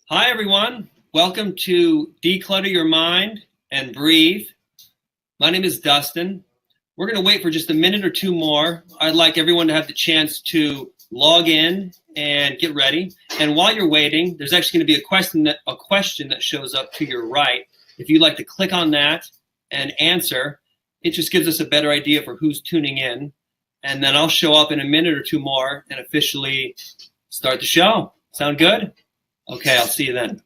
Hi, everyone. Welcome to Declutter Your Mind and Breathe. My name is Dustin. We're going to wait for just a minute or two more. I'd like everyone to have the chance to log in and get ready. And while you're waiting, there's actually going to be a question that shows up to your right. If you'd like to click on that and answer, it just gives us a better idea for who's tuning in. And then I'll show up in a minute or two more and officially start the show. Sound good? Okay, I'll see you then.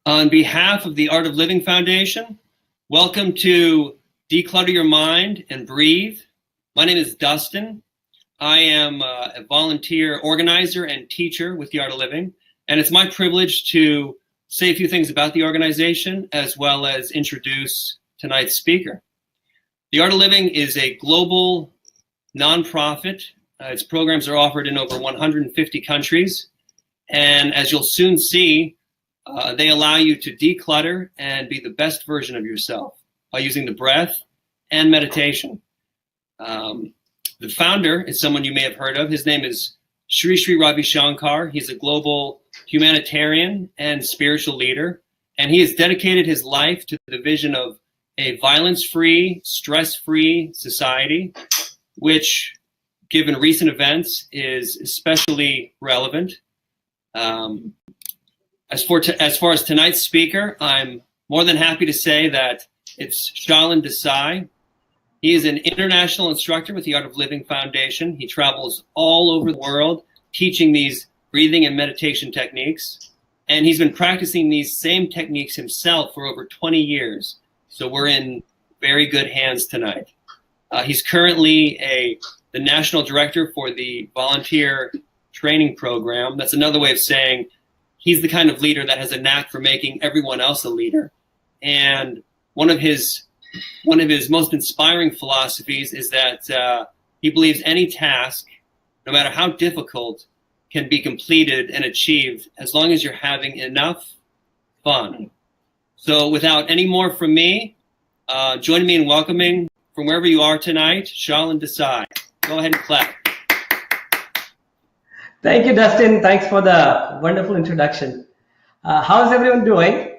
On behalf of the Art of Living Foundation, welcome to Declutter Your Mind and Breathe. My name is Dustin. I am a volunteer organizer and teacher with the Art of Living, and it's my privilege to say a few things about the organization as well as introduce tonight's speaker. The Art of Living is a global nonprofit. Its programs are offered in over 150 countries, and as you'll soon see, they allow you to declutter and be the best version of yourself by using the breath and meditation. The founder is someone you may have heard of. His name is Sri Sri Ravi Shankar. He's a global humanitarian and spiritual leader, and he has dedicated his life to the vision of a violence-free, stress-free society, which, given recent events, is especially relevant. As far as tonight's speaker, I'm more than happy to say that it's Shalin Desai. He is an international instructor with the Art of Living Foundation. He travels all over the world teaching these breathing and meditation techniques. And he's been practicing these same techniques himself for over 20 years. So we're in very good hands tonight. He's currently the national director for the volunteer training program. That's another way of saying he's the kind of leader that has a knack for making everyone else a leader. And one of his most inspiring philosophies is that he believes any task, no matter how difficult, can be completed and achieved as long as you're having enough fun. So without any more from me, join me in welcoming from wherever you are tonight, Shalin Desai. Go ahead and clap. Thank you, Dustin. Thanks for the wonderful introduction. How's everyone doing?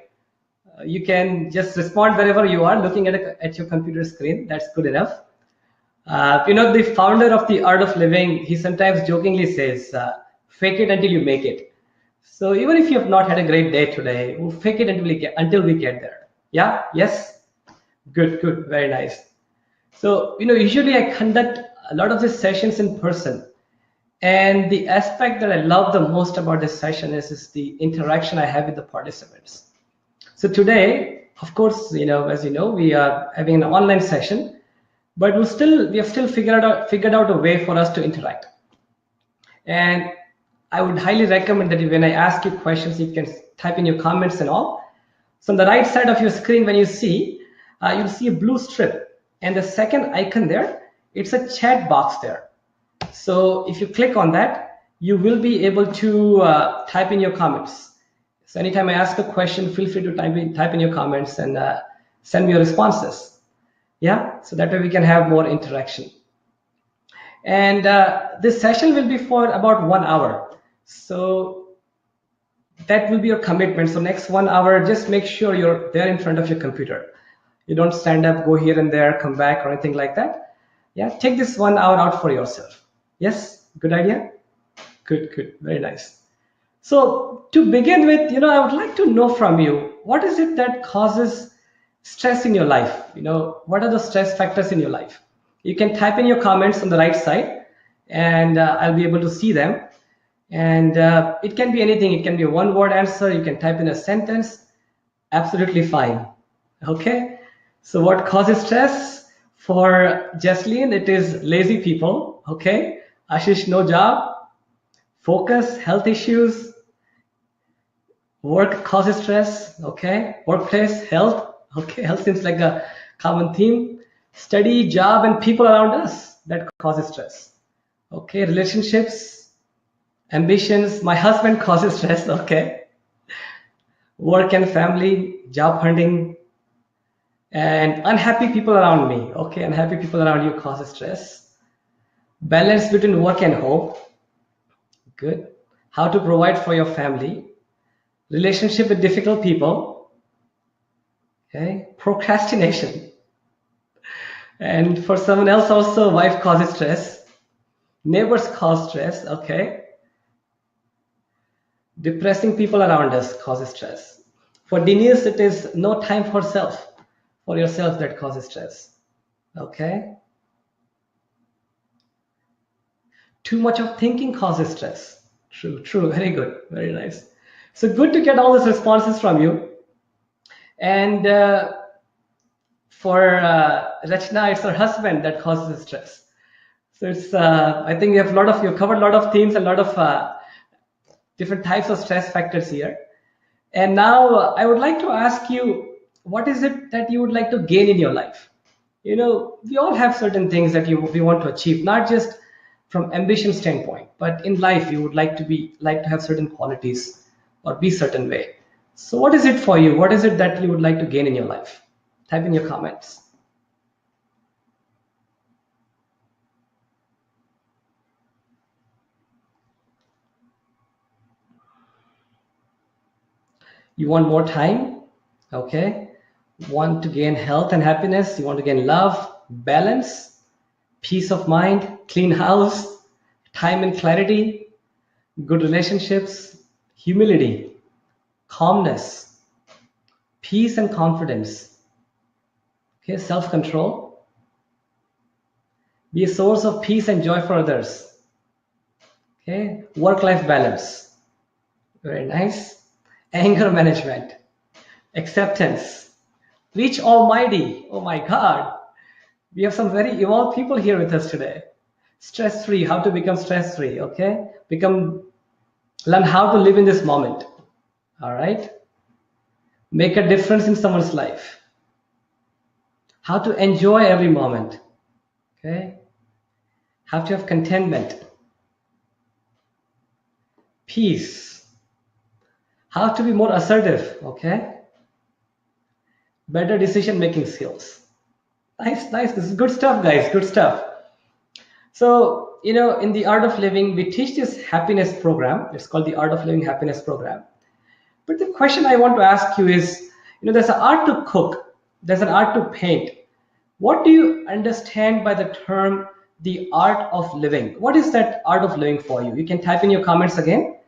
You can just respond wherever you are, looking at your computer screen. That's good enough. The founder of the Art of Living, he sometimes jokingly says, fake it until you make it. So even if you have not had a great day today, we'll fake it until we get there. Yeah? Yes? Good. Very nice. So, usually I conduct a lot of these sessions in person. And the aspect that I love the most about this session is the interaction I have with the participants. So today, of course, as you know, we are having an online session, but we have still figured out a way for us to interact. And I would highly recommend that when I ask you questions, you can type in your comments and all. So on the right side of your screen, when you'll see a blue strip, and the second icon there, it's a chat box there. So if you click on that, you will be able to type in your comments. So anytime I ask a question, feel free to type in your comments and send me your responses. Yeah, so that way we can have more interaction. And this session will be for about 1 hour. So that will be your commitment. So next 1 hour, just make sure you're there in front of your computer. You don't stand up, go here and there, come back or anything like that. Yeah, take this 1 hour out for yourself. Yes, good idea? Good, very nice. So to begin with, I would like to know from you, what is it that causes stress in your life? What are the stress factors in your life? You can type in your comments on the right side, and I'll be able to see them. And it can be anything. It can be a one-word answer. You can type in a sentence. Absolutely fine. Okay. So what causes stress? For Jesslyn, it is lazy people. Okay. Ashish, no job. Focus, health issues. Work causes stress. Okay. Workplace, health. Okay. Health seems like a common theme. Study, job, and people around us, that causes stress. Okay. Relationships, ambitions. My husband causes stress. Okay. Work and family, job hunting, and unhappy people around me. Okay. Unhappy people around you causes stress. Balance between work and home. Good. How to provide for your family. Relationship with difficult people. Okay. Procrastination. And for someone else also, wife causes stress. Neighbors cause stress. Okay. Depressing people around us causes stress. For Denise, it is no time for yourself that causes stress. Okay. Too much of thinking causes stress. True, very good, very nice. So good to get all these responses from you. And for Rachna, it's her husband that causes stress. So it's I think you covered a lot of themes and a lot of different types of stress factors here. And now I would like to ask you, what is it that you would like to gain in your life? We all have certain things that we want to achieve, not just from ambition standpoint, but in life you would like to have certain qualities or be certain way. So what is it for you? What is it that you would like to gain in your life? Type in your comments. You want more time? Okay. Want to gain health and happiness? You want to gain love, balance, peace of mind, clean house, time and clarity, good relationships, humility, calmness, peace and confidence. Okay, self-control. Be a source of peace and joy for others. Okay, work-life balance. Very nice. Anger management, acceptance, reach almighty. Oh my God. We have some very evolved people here with us today. Stress-free, how to become stress-free, okay? Learn how to live in this moment, all right? Make a difference in someone's life. How to enjoy every moment, okay? How to have contentment. Peace. How to be more assertive, okay? Better decision-making skills. Nice. This is good stuff, guys, good stuff. So, in the Art of Living, we teach this happiness program. It's called the Art of Living Happiness Program. But the question I want to ask you is, there's an art to cook, there's an art to paint. What do you understand by the term, the art of living? What is that art of living for you? You can type in your comments again.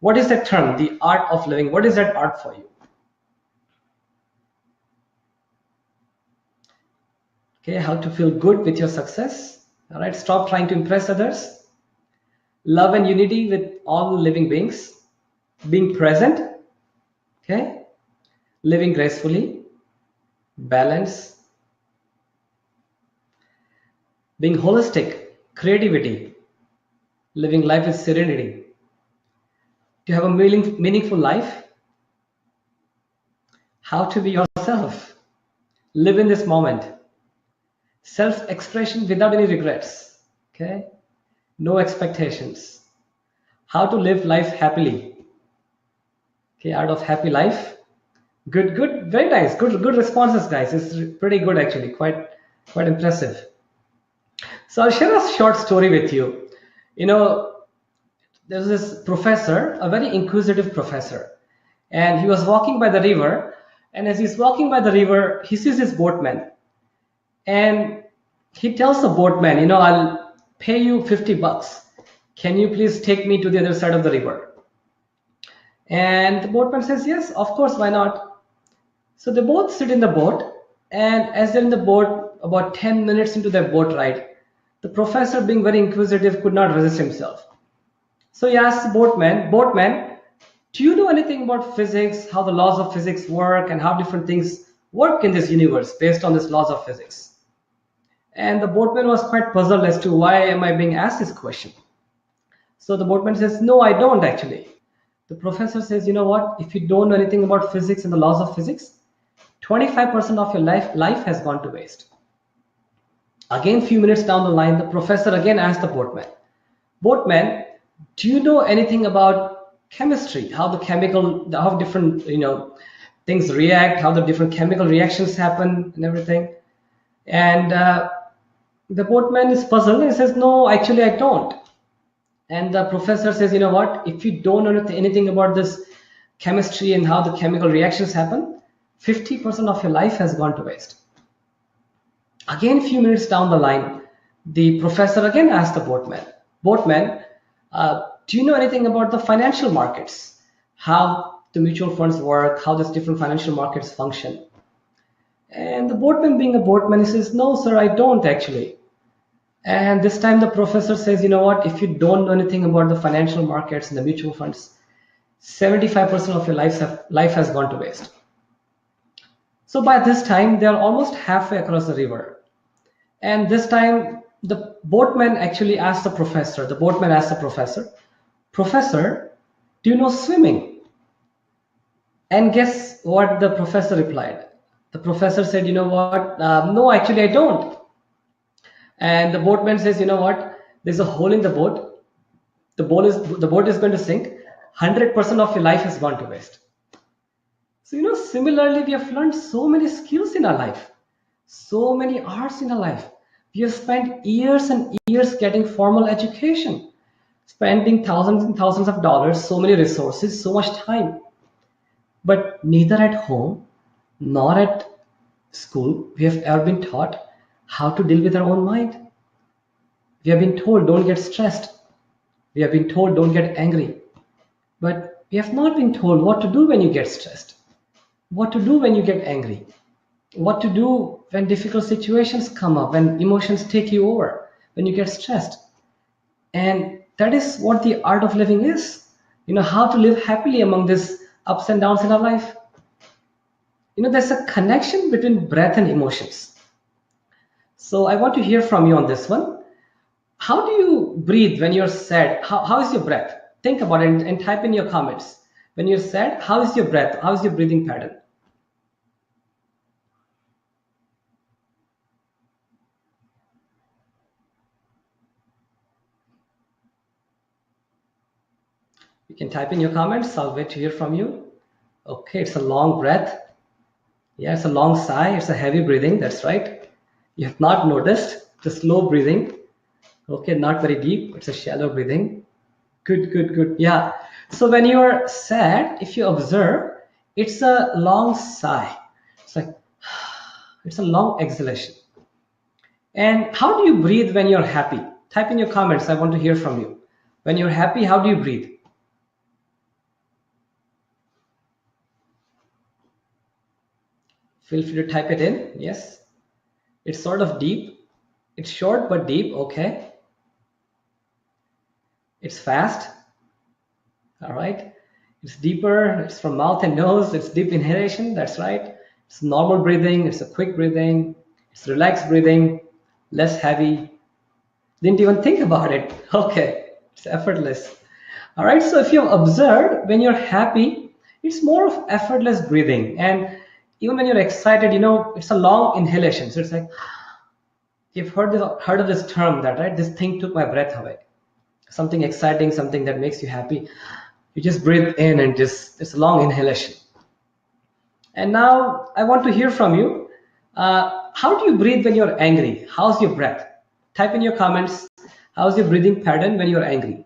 What is that term, the art of living? What is that art for you? Okay, how to feel good with your success, All right, stop trying to impress others. Love and unity with all living beings. Being present, okay? Living gracefully, balance, being holistic, creativity, living life with serenity. To have a meaningful life, how to be yourself, live in this moment, self expression without any regrets, okay? No expectations, how to live life happily, okay? Art of happy life. Good, good, very nice. Good responses, guys. It's pretty good actually, quite impressive. So I'll share a short story with you. You know, there's this professor, a very inquisitive professor, and he was walking by the river. And as he's walking by the river, he sees this boatman, and he tells the boatman, I'll pay you $50. Can you please take me to the other side of the river? And the boatman says, yes, of course, why not? So they both sit in the boat, and as they're in the boat, about 10 minutes into their boat ride, the professor, being very inquisitive, could not resist himself. So he asked the boatman, do you know anything about physics, how the laws of physics work, and how different things work in this universe based on these laws of physics? And the boatman was quite puzzled as to why am I being asked this question. So the boatman says, no, I don't actually. The professor says, you know what? If you don't know anything about physics and the laws of physics, 25% of your life has gone to waste. Again, few minutes down the line, the professor again asked the boatman, do you know anything about chemistry? How how different things react, how the different chemical reactions happen, and everything. And the boatman is puzzled and says, no, actually, I don't. And the professor says, you know what? If you don't know anything about this chemistry and how the chemical reactions happen, 50% of your life has gone to waste. Again, few minutes down the line, the professor again asked the boatman, do you know anything about the financial markets? How the mutual funds work, how these different financial markets function? And the boatman, being a boatman, he says, no, sir, I don't actually. And this time the professor says, you know what, if you don't know anything about the financial markets and the mutual funds, 75% of your life has gone to waste. So by this time, they are almost halfway across the river. And this time, the boatman actually asked the professor, Professor, do you know swimming? And guess what the professor replied? The professor said, you know what, no, actually I don't. And the boatman says, you know what, there's a hole in the boat. The boat is going to sink. 100% of your life has gone to waste. So, similarly, we have learned so many skills in our life, so many arts in our life. We have spent years and years getting formal education, spending thousands and thousands of dollars, so many resources, so much time. But neither at home nor at school we have ever been taught how to deal with our own mind. We have been told don't get stressed. We have been told don't get angry. But we have not been told what to do when you get stressed, what to do when you get angry, what to do when difficult situations come up, when emotions take you over, when you get stressed. And that is what the art of living is. How to live happily among these ups and downs in our life. There's a connection between breath and emotions. So I want to hear from you on this one. How do you breathe when you're sad? How is your breath? Think about it and type in your comments. When you're sad, how is your breath? How is your breathing pattern? You can type in your comments. I'll wait to hear from you. Okay, it's a long breath. Yeah, it's a long sigh. It's a heavy breathing. That's right. You have not noticed the slow breathing. Okay, not very deep. It's a shallow breathing. Good, good, good. Yeah. So when you're sad, if you observe, it's a long sigh. It's like, it's a long exhalation. And how do you breathe when you're happy? Type in your comments. I want to hear from you. When you're happy, how do you breathe? Feel free to type it in. Yes. It's sort of deep. It's short but deep. Okay. It's fast. All right. It's deeper. It's from mouth and nose. It's deep inhalation. That's right. It's normal breathing. It's a quick breathing. It's relaxed breathing. Less heavy. Didn't even think about it. Okay. It's effortless. All right. So if you've observed, when you're happy, it's more of effortless breathing. And even when you're excited, it's a long inhalation. So it's like, you've heard of this term, that right? This thing took my breath away. Something exciting, something that makes you happy. You just breathe in and just it's a long inhalation. And now I want to hear from you. How do you breathe when you're angry? How's your breath? Type in your comments. How's your breathing pattern when you're angry?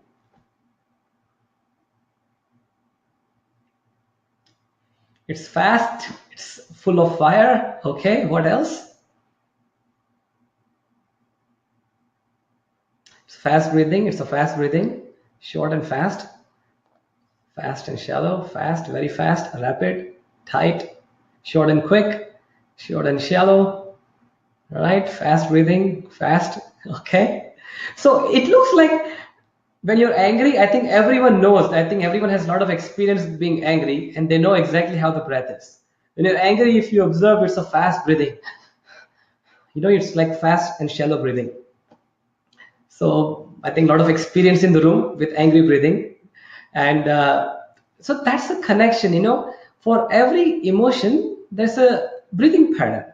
It's fast. It's full of fire. Okay. What else? It's fast breathing. It's a fast breathing. Short and fast. Fast and shallow. Fast, very fast. Rapid, tight, short and quick, short and shallow. All right. Fast breathing. Fast. Okay. So it looks like when you're angry, I think everyone knows. I think everyone has a lot of experience being angry, and they know exactly how the breath is. When you're angry, if you observe, it's a fast breathing. It's like fast and shallow breathing. So I think a lot of experience in the room with angry breathing. And so that's the connection. For every emotion, there's a breathing pattern.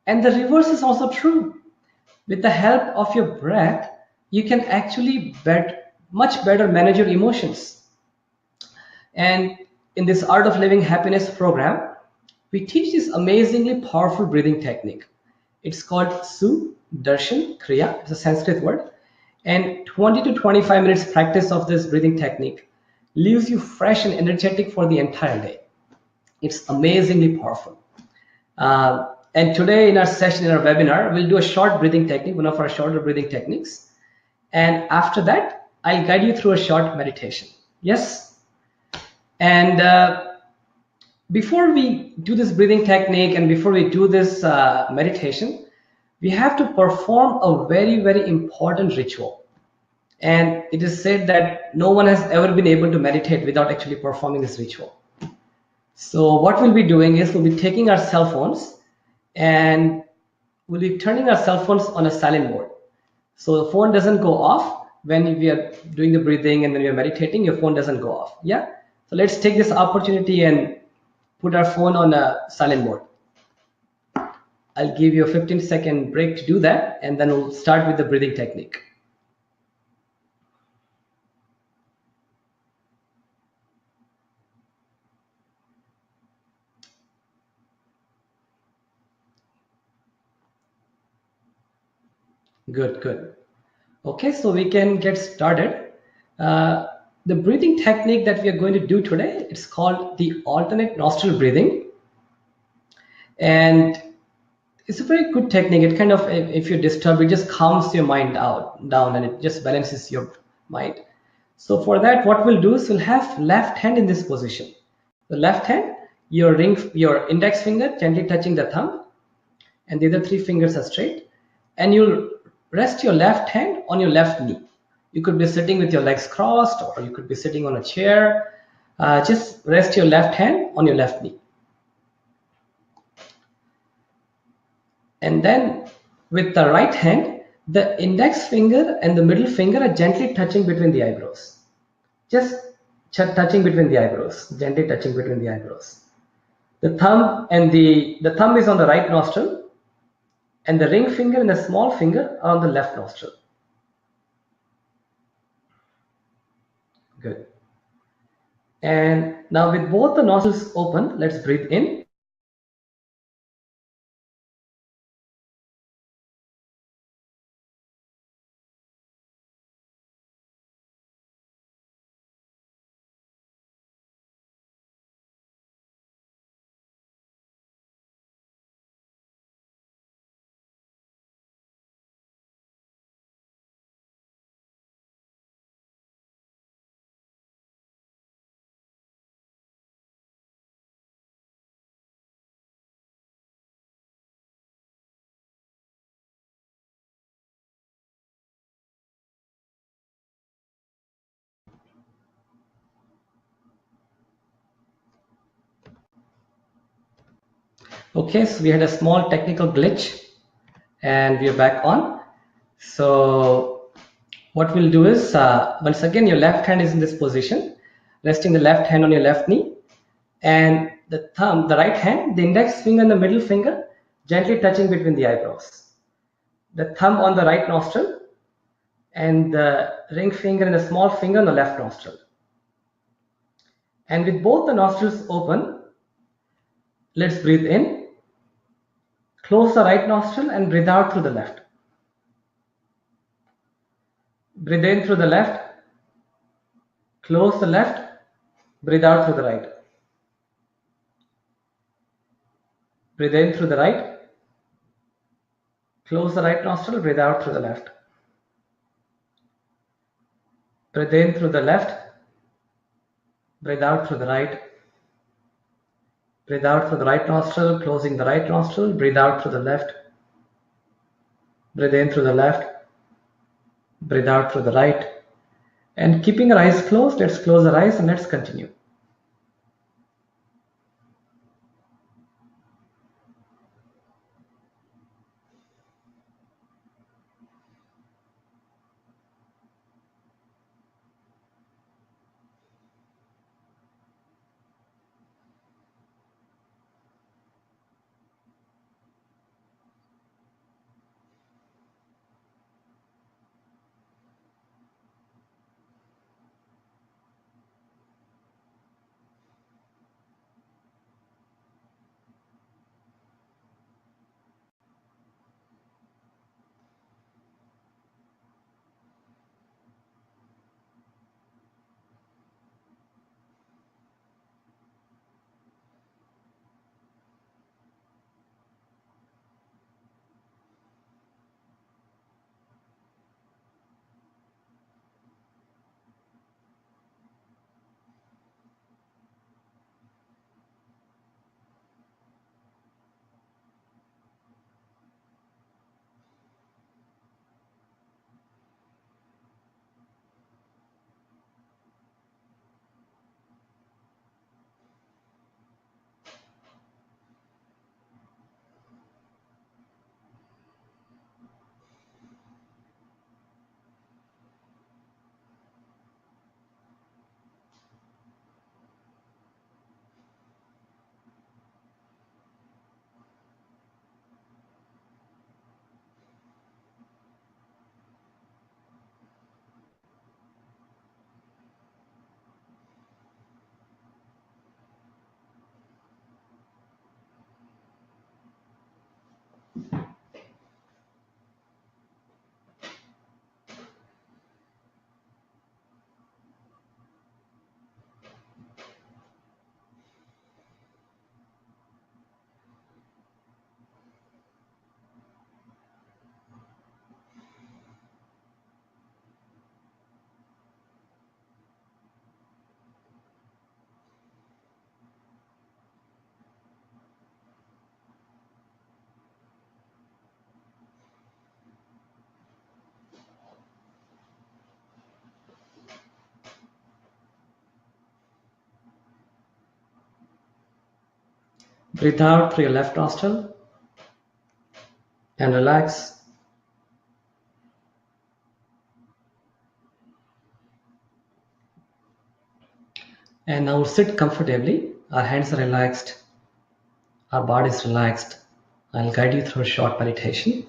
And the reverse is also true. With the help of your breath, you can actually much better manage your emotions. And in this Art of Living Happiness program, we teach this amazingly powerful breathing technique. It's called Su Darshan Kriya. It's a Sanskrit word. And 20 to 25 minutes practice of this breathing technique leaves you fresh and energetic for the entire day. It's amazingly powerful. And today in our session, in our webinar, we'll do a short breathing technique, one of our shorter breathing techniques. And after that, I'll guide you through a short meditation. Yes? And before we do this breathing technique and before we do this meditation, we have to perform a very, very important ritual. And it is said that no one has ever been able to meditate without actually performing this ritual. So what we'll be doing is we'll be taking our cell phones and we'll be turning our cell phones on a silent mode. So the phone doesn't go off when we are doing the breathing, and when we are meditating, your phone doesn't go off. Yeah. So let's take this opportunity and put our phone on a silent mode. I'll give you a 15-second break to do that, and then we'll start with the breathing technique. Good, good. Okay, so we can get started. The breathing technique that we are going to do today, it's called the alternate nostril breathing. And it's a very good technique. It kind of, if you're disturbed, it just calms your mind down, and it just balances your mind. So for that, what we'll do is we'll have left hand in this position. The left hand, your index finger gently touching the thumb, and the other three fingers are straight. And you'll rest your left hand on your left knee. You could be sitting with your legs crossed, or you could be sitting on a chair. Just rest your left hand on your left knee. And then with the right hand, the index finger and the middle finger are gently touching between the eyebrows. Just touching between the eyebrows, gently touching between the eyebrows. The thumb and the thumb is on the right nostril, and the ring finger and the small finger are on the left nostril. Good. And now with both the nostrils open, let's breathe in. Okay, so we had a small technical glitch and we are back on. So what we'll do is, once again, your left hand is in this position, resting the left hand on your left knee, and the thumb, the right hand, the index finger and the middle finger gently touching between the eyebrows. The thumb on the right nostril and the ring finger and the small finger on the left nostril. And with both the nostrils open, let's breathe in, close the right nostril and breathe out through the left. Breathe in through the left, close the left, breathe out through the right. Breathe in through the right, close the right nostril, breathe out through the left. Breathe in through the left, breathe out through the right. Breathe out through the right nostril, closing the right nostril, breathe out through the left. Breathe in through the left, breathe out through the right. And keeping our eyes closed, let's close our eyes and let's continue. Breathe out through your left nostril and relax. And now sit comfortably. Our hands are relaxed. Our body is relaxed. I'll guide you through a short meditation.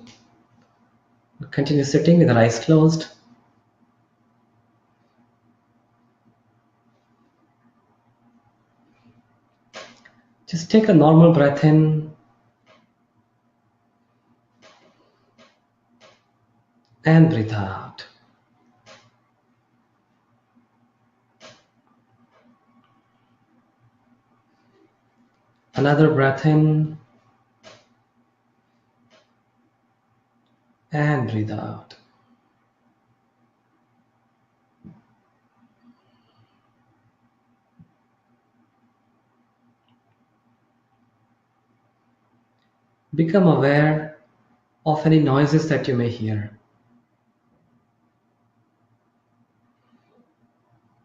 Continue sitting with our eyes closed. Just take a normal breath in and breathe out. Another breath in and breathe out. Become aware of any noises that you may hear.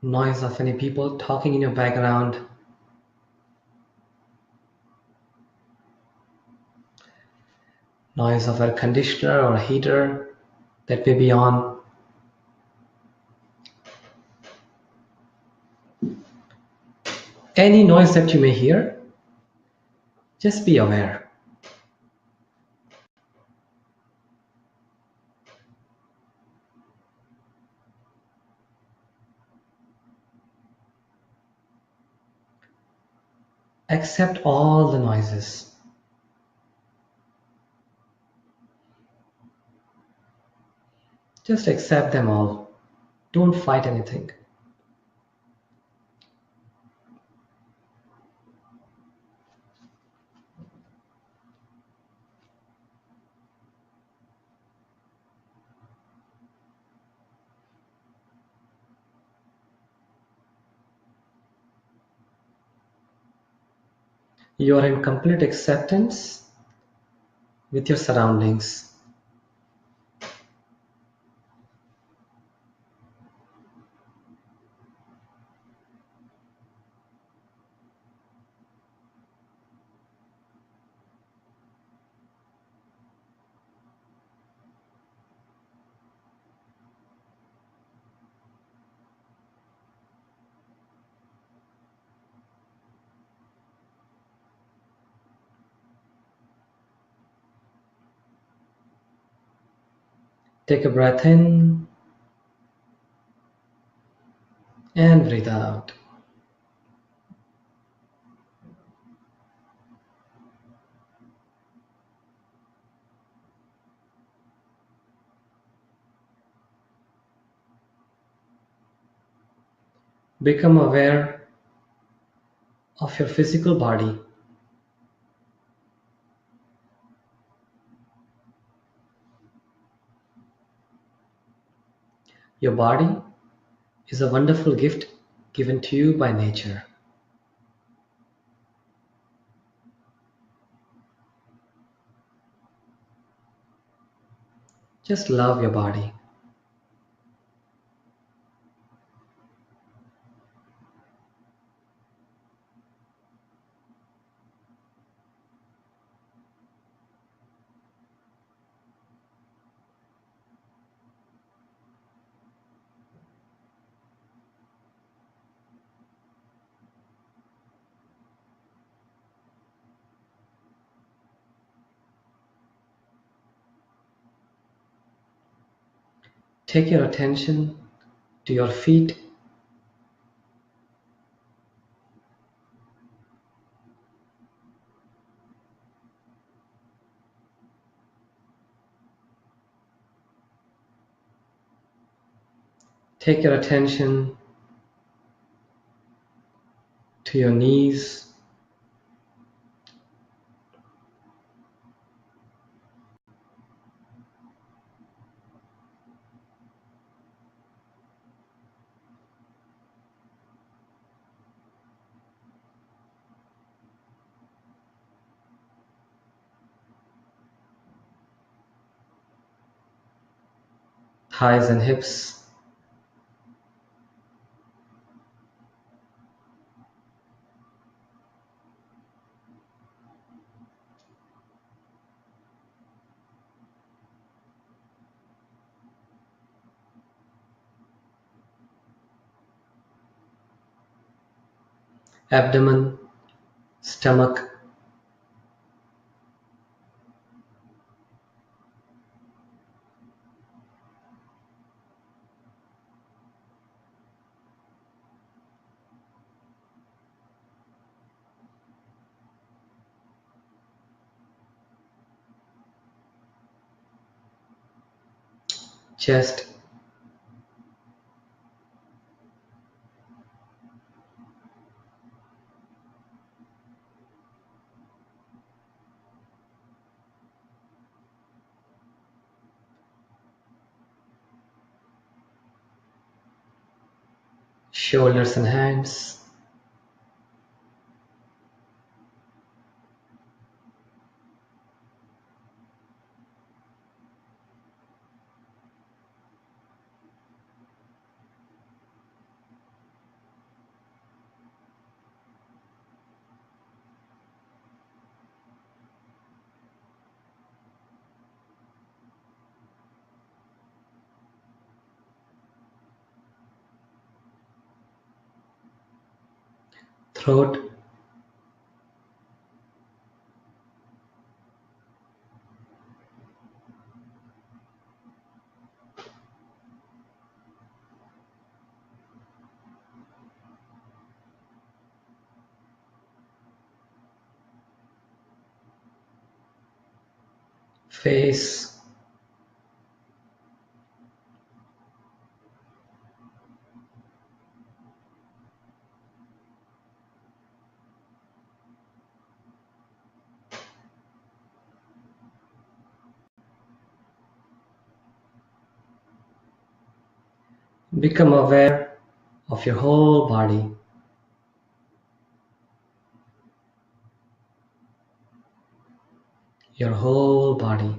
Noise of any people talking in your background. noise of air conditioner or heater that may be on. Any noise that you may hear, just be aware. Accept all the noises. Just accept them all. Don't fight anything. You are in complete acceptance with your surroundings. Take a breath in and breathe out. Become aware of your physical body. Your body is a wonderful gift given to you by nature. Just love your body. Take your attention to your feet. Take your attention to your knees. Thighs and hips. Abdomen, stomach, chest, shoulders and hands, throat, face, become aware of your whole body. Your whole body.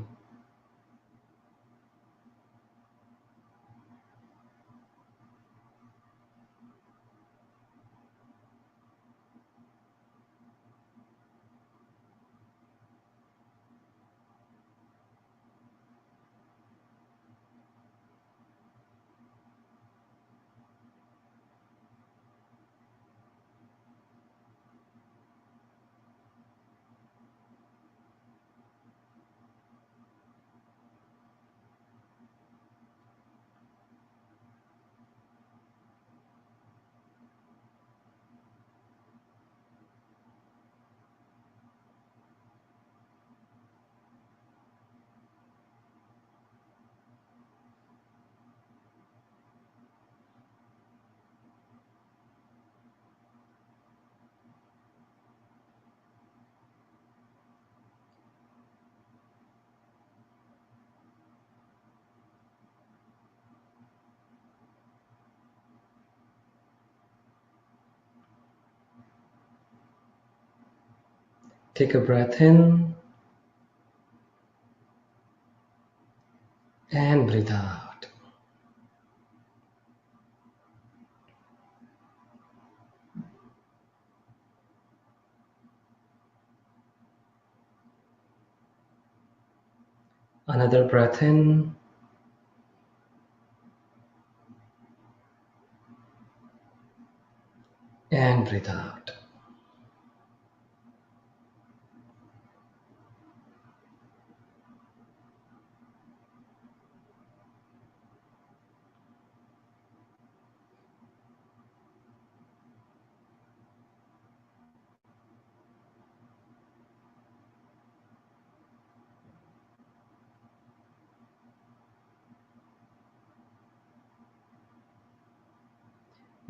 Take a breath in and breathe out. Another breath in and breathe out.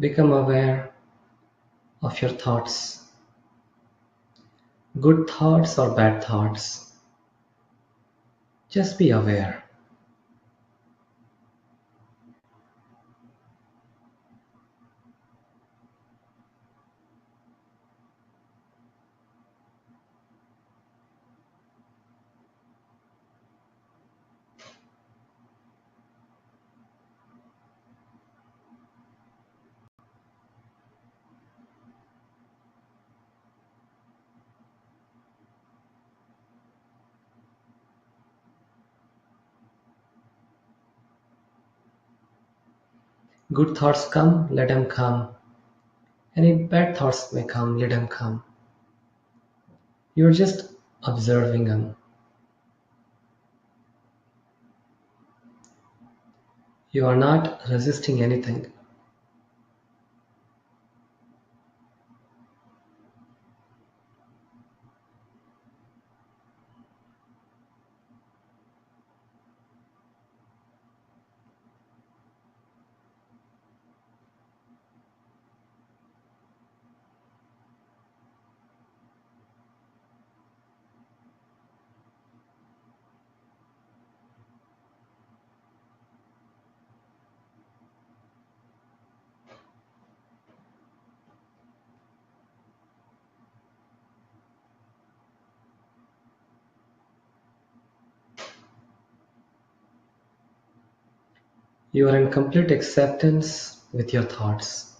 Become aware of your thoughts, good thoughts or bad thoughts. Just be aware. Good thoughts come, let them come. Any bad thoughts may come, let them come. You're just observing them. You are not resisting anything. You are in complete acceptance with your thoughts.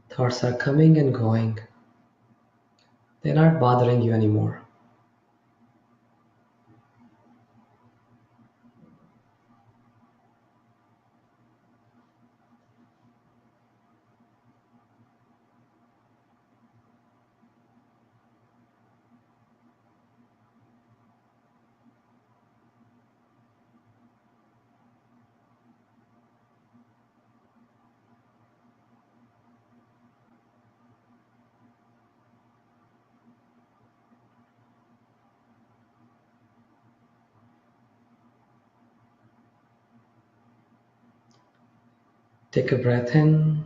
Thoughts are coming and going. They're not bothering you anymore. Take a breath in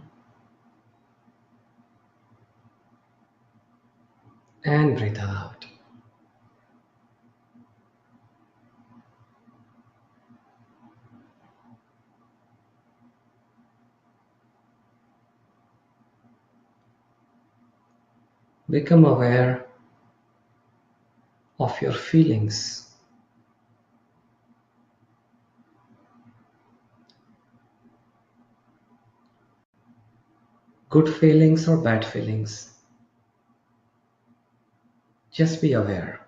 and breathe out. Become aware of your feelings. Good feelings or bad feelings. Just be aware.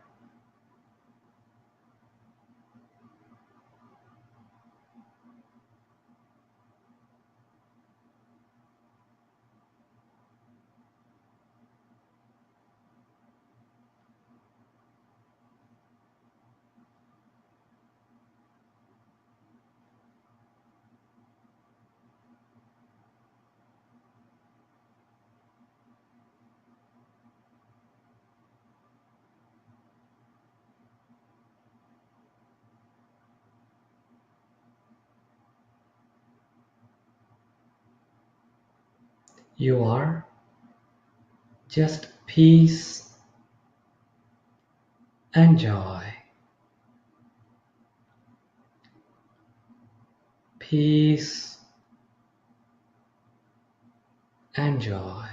You are just peace and joy. Peace and joy.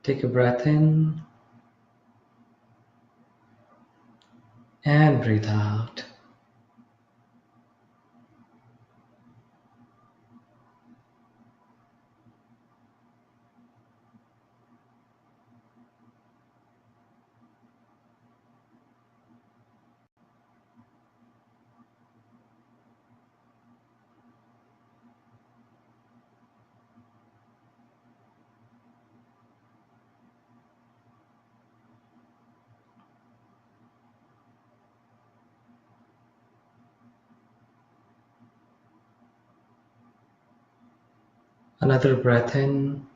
Take a breath in and breathe out. Another breath in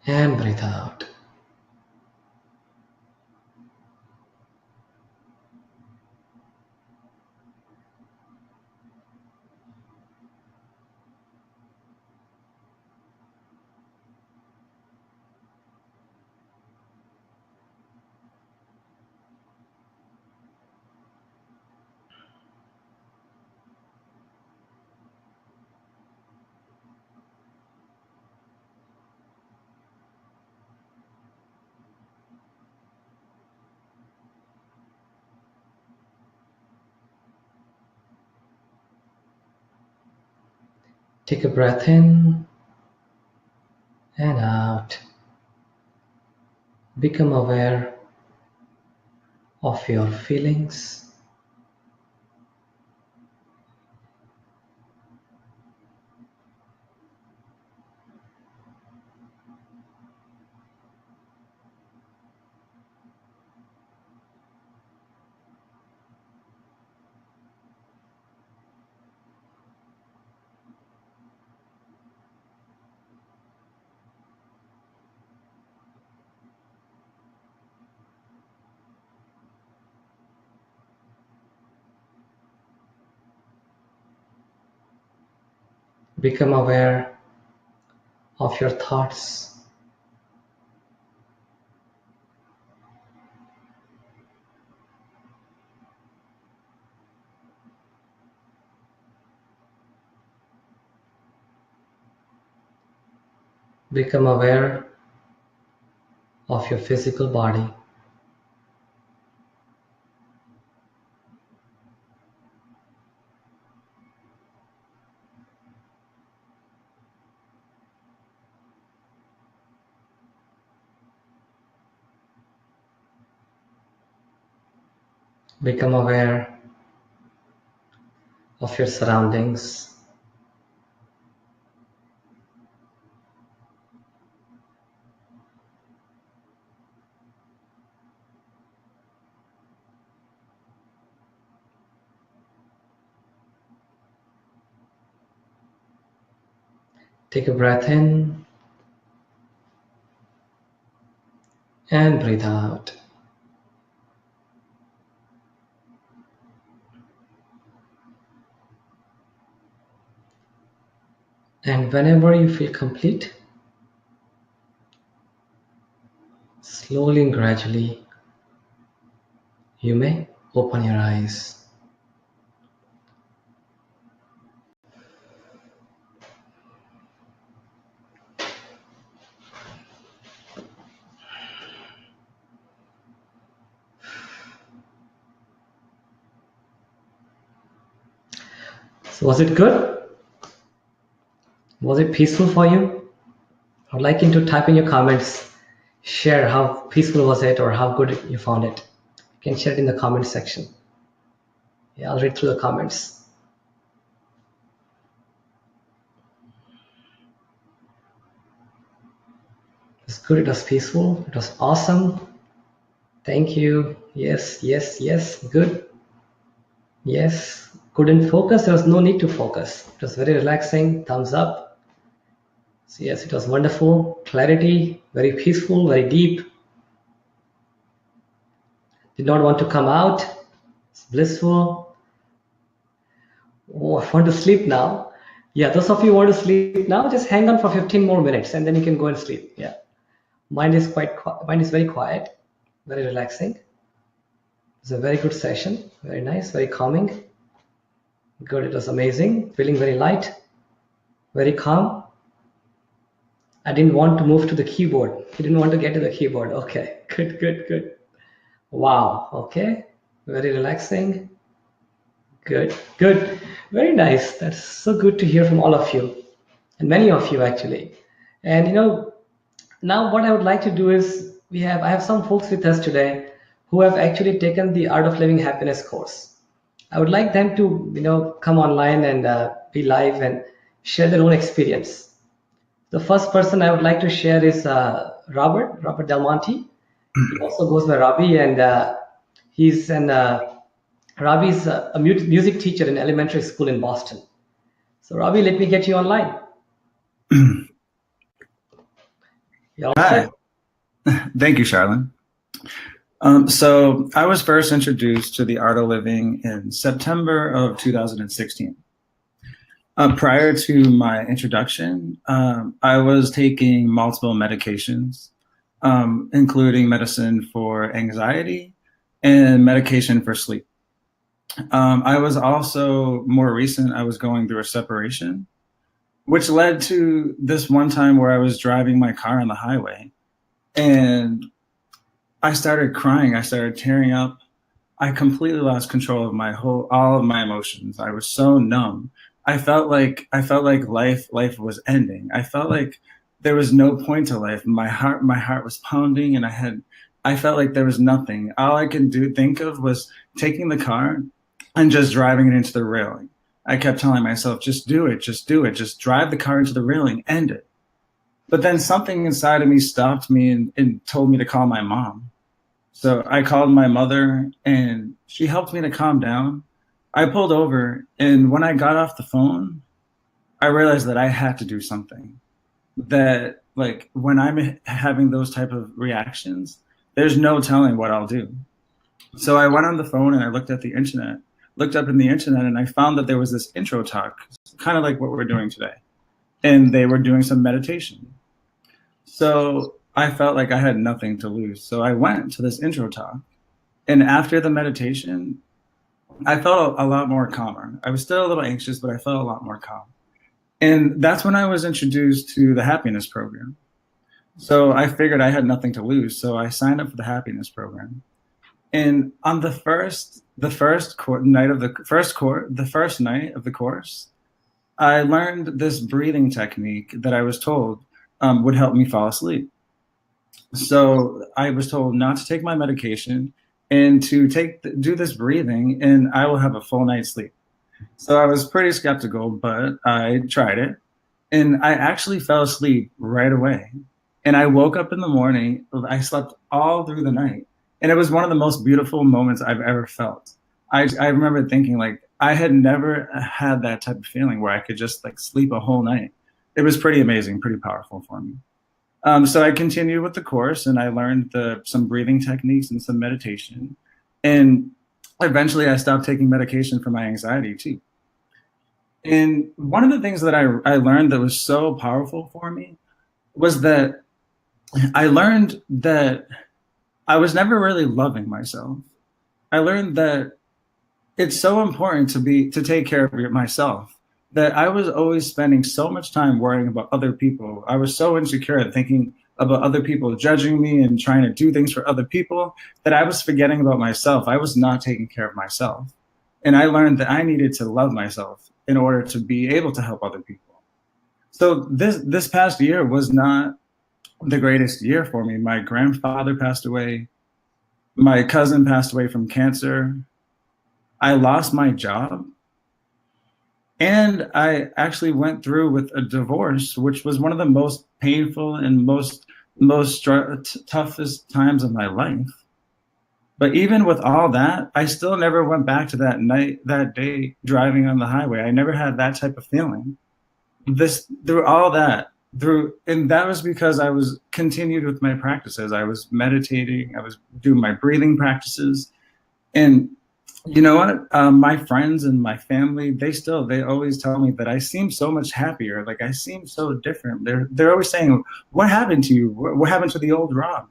and breathe out. Take a breath in and out. Become aware of your feelings. Become aware of your thoughts. Become aware of your physical body. Become aware of your surroundings. Take a breath in and breathe out. And whenever you feel complete, slowly and gradually, you may open your eyes. So was it good? Was it peaceful for you? I'd like you to type in your comments, share how peaceful was it or how good you found it. You can share it in the comment section. Yeah, I'll read through the comments. It was good, it was peaceful, it was awesome. Thank you. Yes, yes, yes, good. Yes, couldn't focus, there was no need to focus. It was very relaxing, thumbs up. So yes, it was wonderful, clarity, very peaceful, very deep. Did not want to come out, it's blissful. Oh, I want to sleep now. Yeah, those of you who want to sleep now, just hang on for 15 more minutes and then you can go and sleep. Yeah, mind is very quiet, very relaxing. It's a very good session, very nice, very calming. Good, it was amazing, feeling very light, very calm. I didn't want to move to the keyboard. I didn't want to get to the keyboard. Okay, good, good, good. Wow, okay, very relaxing. Good, good, very nice. That's so good to hear from all of you, and many of you actually. And now what I would like to do is I have some folks with us today who have actually taken the Art of Living Happiness course. I would like them to come online and be live and share their own experience. The first person I would like to share is Robert Del Monte. He also goes by Robbie, and Robbie's a music teacher in elementary school in Boston. So Robbie, let me get you online. You're all Hi. set? Thank you, Shalin. So I was first introduced to the Art of Living in September of 2016. Prior to my introduction, I was taking multiple medications, including medicine for anxiety and medication for sleep. I was also, more recent, I was going through a separation, which led to this one time where I was driving my car on the highway and I started crying. I started tearing up. I completely lost control of all of my emotions. I was so numb. I felt like life was ending. I felt like there was no point to life. My heart was pounding, and I felt like there was nothing. All I could think of was taking the car and just driving it into the railing. I kept telling myself, just do it, just do it, just drive the car into the railing, end it. But then something inside of me stopped me and told me to call my mom. So I called my mother, and she helped me to calm down. I pulled over, and when I got off the phone, I realized that I had to do something. That, like, when I'm having those type of reactions, there's no telling what I'll do. So I went on the phone and I looked up in the internet, and I found that there was this intro talk, kind of like what we're doing today. And they were doing some meditation. So I felt like I had nothing to lose. So I went to this intro talk. And after the meditation, I felt a lot more calmer. I was still a little anxious, but I felt a lot more calm. And that's when I was introduced to the happiness program. So I figured I had nothing to lose. So I signed up for the happiness program. And on the first night of the course, I learned this breathing technique that I was told would help me fall asleep. So I was told not to take my medication and to do this breathing, and I will have a full night's sleep. So I was pretty skeptical, but I tried it, and I actually fell asleep right away. And I woke up in the morning. I slept all through the night, and it was one of the most beautiful moments I've ever felt. I remember thinking, like, I had never had that type of feeling where I could just like sleep a whole night. It was pretty amazing, pretty powerful for me. So I continued with the course, and I learned some breathing techniques and some meditation. And eventually I stopped taking medication for my anxiety too. And one of the things that I learned that was so powerful for me was that I learned that I was never really loving myself. I learned that it's so important to take care of myself, that I was always spending so much time worrying about other people. I was so insecure at thinking about other people judging me and trying to do things for other people that I was forgetting about myself. I was not taking care of myself. And I learned that I needed to love myself in order to be able to help other people. So this past year was not the greatest year for me. My grandfather passed away. My cousin passed away from cancer. I lost my job. And I actually went through with a divorce, which was one of the most painful and most toughest times of my life. But even with all that, I still never went back to that day driving on the highway. I never had that type of feeling. Through all that, and that was because I was continued with my practices. I was meditating, I was doing my breathing practices. And you know what? My friends and my family, they always tell me that I seem so much happier. Like I seem so different. They're always saying, "What happened to you? What happened to the old Rob?"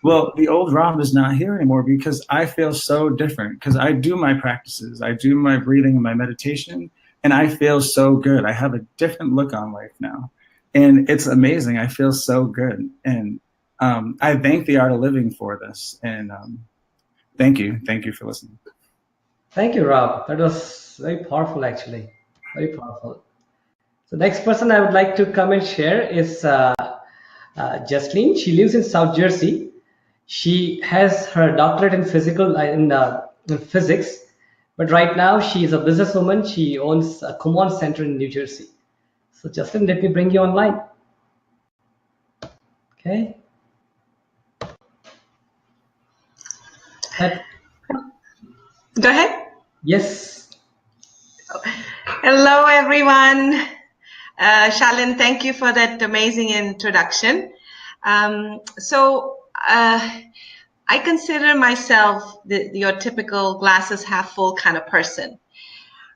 Well, the old Rob is not here anymore because I feel so different. Because I do my practices, I do my breathing and my meditation, and I feel so good. I have a different look on life now, and it's amazing. I feel so good, and I thank the Art of Living for this. And thank you for listening. Thank you, Rob. That was very powerful, actually. Very powerful. So next person I would like to come and share is Jaslyn. She lives in South Jersey. She has her doctorate in physics, but right now she is a businesswoman. She owns a Kumon Center in New Jersey. So Jaslyn, let me bring you online. Okay. Go ahead. Yes. Hello, everyone. Shalin, thank you for that amazing introduction. I consider myself your typical glasses half full kind of person.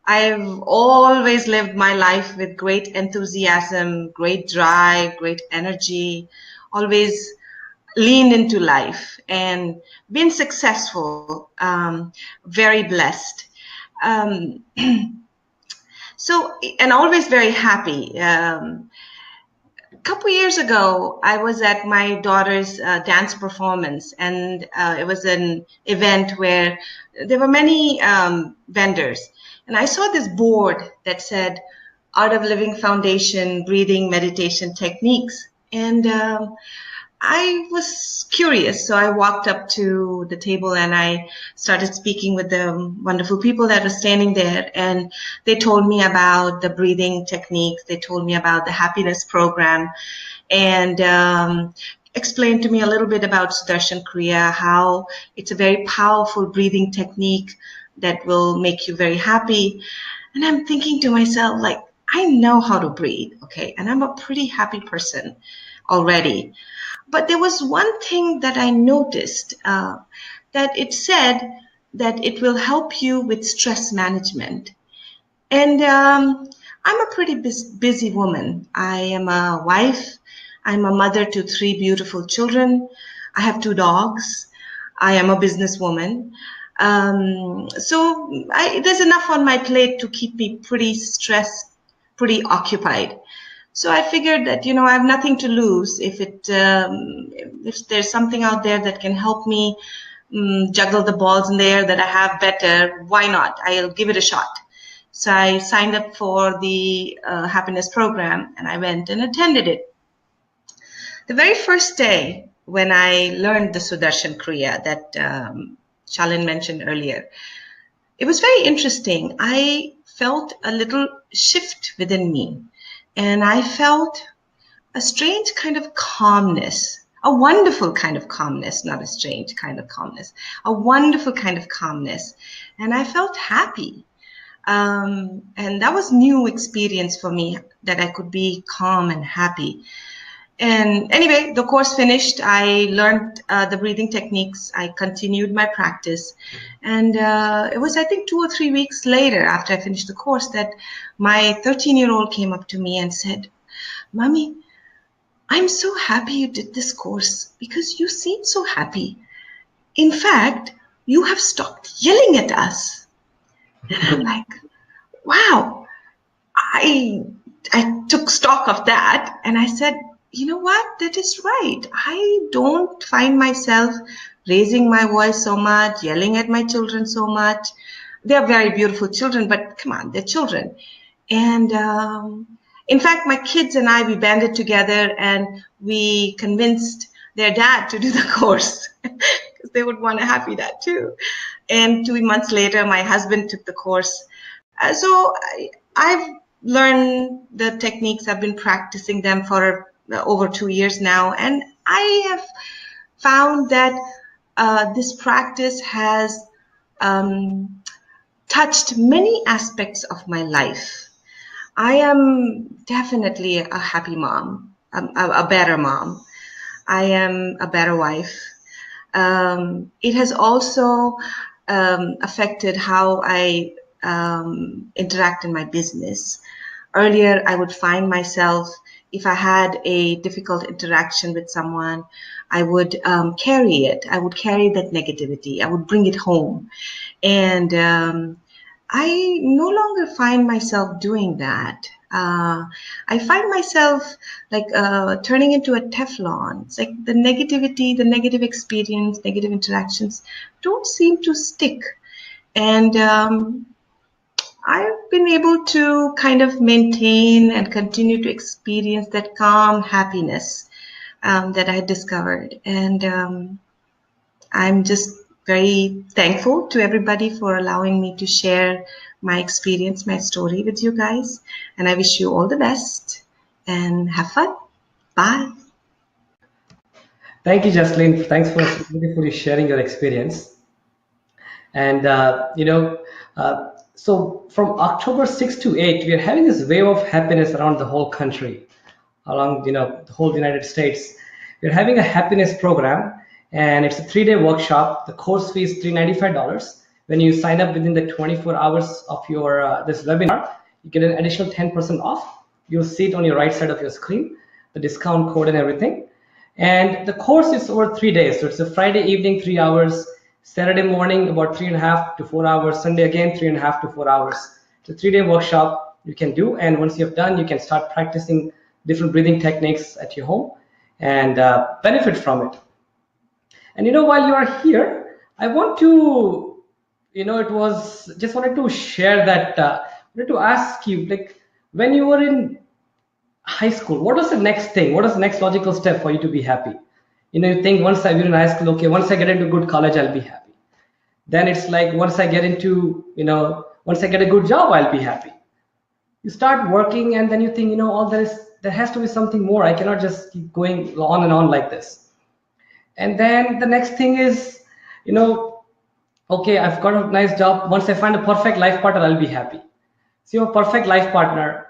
I've always lived my life with great enthusiasm, great drive, great energy, always leaned into life and been successful, very blessed. And always very happy. A couple years ago, I was at my daughter's dance performance, and it was an event where there were many vendors. And I saw this board that said Art of Living Foundation, Breathing Meditation Techniques. And I was curious, so I walked up to the table and I started speaking with the wonderful people that were standing there, and they told me about the breathing techniques. They told me about the happiness program, and explained to me a little bit about Sudarshan Kriya, how it's a very powerful breathing technique that will make you very happy. And I'm thinking to myself, like, I know how to breathe, okay, and I'm a pretty happy person already. But there was one thing that I noticed, that it said that it will help you with stress management. And I'm a pretty busy woman. I am a wife. I'm a mother to 3 beautiful children. I have 2 dogs. I am a businesswoman. So there's enough on my plate to keep me pretty stress pretty occupied. So I figured that, I have nothing to lose. If there's something out there that can help me juggle the balls in the air that I have better, why not? I'll give it a shot. So I signed up for the happiness program, and I went and attended it. The very first day when I learned the Sudarshan Kriya that Shalin mentioned earlier, it was very interesting. I felt a little shift within me, and I felt a strange kind of calmness, a wonderful kind of calmness, not a strange kind of calmness, a wonderful kind of calmness. And I felt happy. And that was new experience for me, that I could be calm and happy. And anyway, the course finished. I learned the breathing techniques. I continued my practice. And it was, I think, 2 or 3 weeks later after I finished the course that my 13-year-old came up to me and said, "Mommy, I'm so happy you did this course because you seem so happy. In fact, you have stopped yelling at us." And I'm like, wow. I took stock of that, and I said, you know what? That is right. I don't find myself raising my voice so much, yelling at my children so much. They're very beautiful children, but come on, they're children. And in fact, my kids and I, we banded together and we convinced their dad to do the course because they would want a happy dad too. And 2 months later, my husband took the course. So I've learned the techniques. I've been practicing them for over 2 years now. And I have found that this practice has touched many aspects of my life. I am definitely a happy mom, a better mom. I am a better wife. It has also affected how I interact in my business. Earlier, I would find myself, if I had a difficult interaction with someone, I would carry it. I would carry that negativity. I would bring it home. And I no longer find myself doing that. I find myself like turning into a Teflon. It's like the negativity, the negative experience, negative interactions don't seem to stick. And I've been able to kind of maintain and continue to experience that calm happiness that I discovered. And I'm just very thankful to everybody for allowing me to share my experience, my story with you guys. And I wish you all the best and have fun. Bye. Thank you, Jaslyn. Thanks for beautifully sharing your experience. And, so from October 6 to 8, we are having this wave of happiness around the whole country, along, the whole United States. We're having a happiness program, and it's a 3-day workshop. The course fee is $395. When you sign up within the 24 hours of your this webinar, you get an additional 10% off. You'll see it on your right side of your screen, the discount code and everything. And the course is over 3 days. So it's a Friday evening, 3 hours, Saturday morning, about 3.5 to 4 hours, Sunday again, 3.5 to 4 hours. It's a 3-day workshop you can do. And once you've done, you can start practicing different breathing techniques at your home and benefit from it. And while you are here, I want to, wanted to share that, wanted to ask you, like, when you were in high school, what was the next thing? What was the next logical step for you to be happy? You think once you're in high school, okay, once I get into good college, I'll be happy. Then it's like, once I get into, once I get a good job, I'll be happy. You start working and then you think, there has to be something more. I cannot just keep going on and on like this. And then the next thing is, okay, I've got a nice job. Once I find a perfect life partner, I'll be happy. So you have a perfect life partner.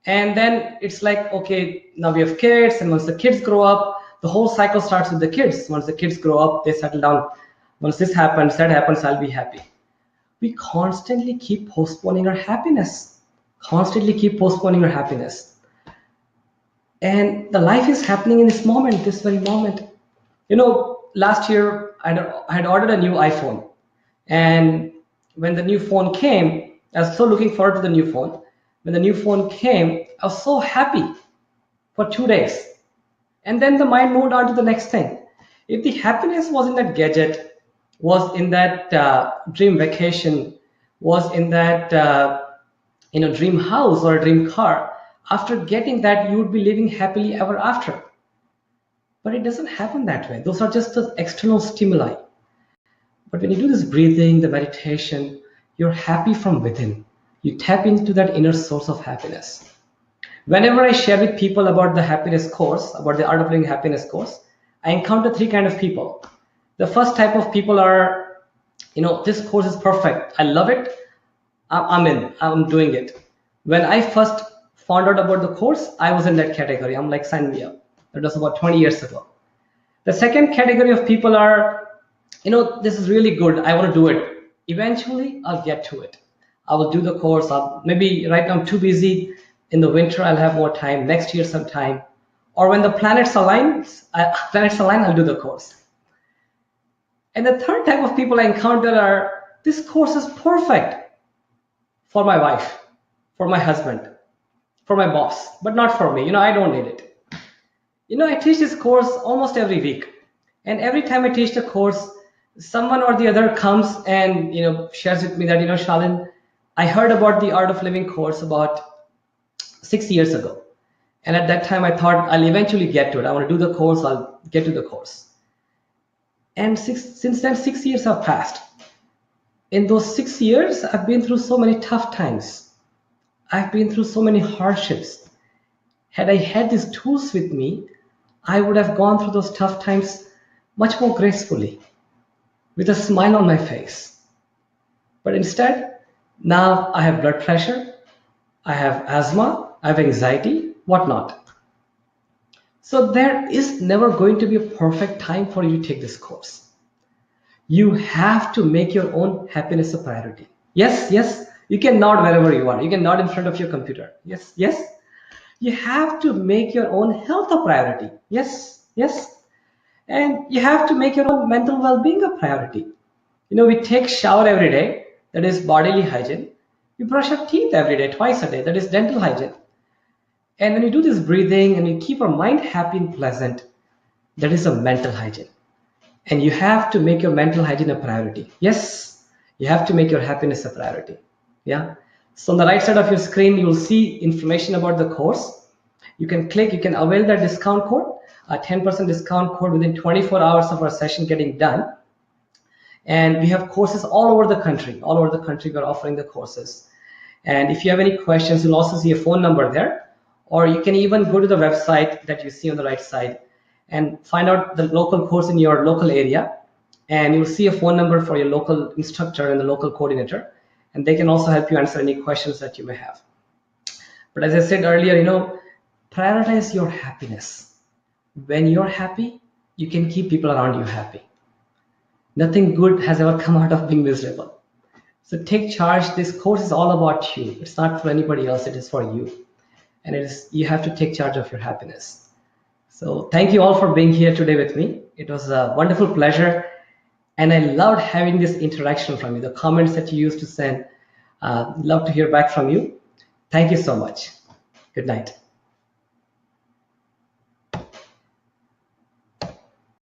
And then it's like, okay, now we have kids. And once the kids grow up, the whole cycle starts with the kids. Once the kids grow up, they settle down. Once this happens, that happens, I'll be happy. We constantly keep postponing our happiness. Constantly keep postponing our happiness. And the life is happening in this moment, this very moment. Last year, I had ordered a new iPhone. And when the new phone came, I was so looking forward to the new phone. when the new phone came, I was so happy for 2 days. And then the mind moved on to the next thing. If the happiness was in that gadget, was in that dream vacation, was in that dream house or a dream car, after getting that, you would be living happily ever after. But it doesn't happen that way. Those are just the external stimuli. But when you do this breathing, the meditation, you're happy from within. You tap into that inner source of happiness. Whenever I share with people about the happiness course, about the Art of Living Happiness course, I encounter three kinds of people. The first type of people are, this course is perfect. I love it. I'm in. I'm doing it. When I first found out about the course, I was in that category. I'm like, sign me up. That was about 20 years ago. The second category of people are, this is really good. I want to do it. Eventually, I'll get to it. I will do the course. Maybe right now I'm too busy. In the winter, I'll have more time. Next year, sometime. Or when the planets align, I'll do the course. And the third type of people I encounter are, this course is perfect for my wife, for my husband, for my boss, but not for me. I don't need it. I teach this course almost every week. And every time I teach the course, someone or the other comes and, shares with me that, Shalin, I heard about the Art of Living course about 6 years ago. And at that time, I thought I'll eventually get to it. I want to do the course. I'll get to the course. And since then, 6 years have passed. In those 6 years, I've been through so many tough times. I've been through so many hardships. Had I had these tools with me, I would have gone through those tough times much more gracefully, with a smile on my face. But instead, now I have blood pressure, I have asthma, I have anxiety, whatnot. So there is never going to be a perfect time for you to take this course. You have to make your own happiness a priority. Yes, you can nod wherever you are. You can nod in front of your computer. Yes. You have to make your own health a priority. Yes. And you have to make your own mental well-being a priority. We take shower every day, that is bodily hygiene. We brush our teeth every day, twice a day, that is dental hygiene. And when you do this breathing and you keep your mind happy and pleasant, that is a mental hygiene. And you have to make your mental hygiene a priority. Yes, you have to make your happiness a priority. Yeah. So on the right side of your screen, you will see information about the course. You can click, you can avail that discount code, a 10% discount code within 24 hours of our session getting done. And we have courses all over the country. All over the country, we're offering the courses. And if you have any questions, you'll also see a phone number there. Or you can even go to the website that you see on the right side and find out the local course in your local area. And you'll see a phone number for your local instructor and the local coordinator. And they can also help you answer any questions that you may have. But as I said earlier, prioritize your happiness. When you're happy, you can keep people around you happy. Nothing good has ever come out of being miserable. So take charge. This course is all about you. It's not for anybody else. It is for you. And you have to take charge of your happiness. So thank you all for being here today with me. It was a wonderful pleasure. And I loved having this interaction from you, the comments that you used to send. Love to hear back from you. Thank you so much. Good night.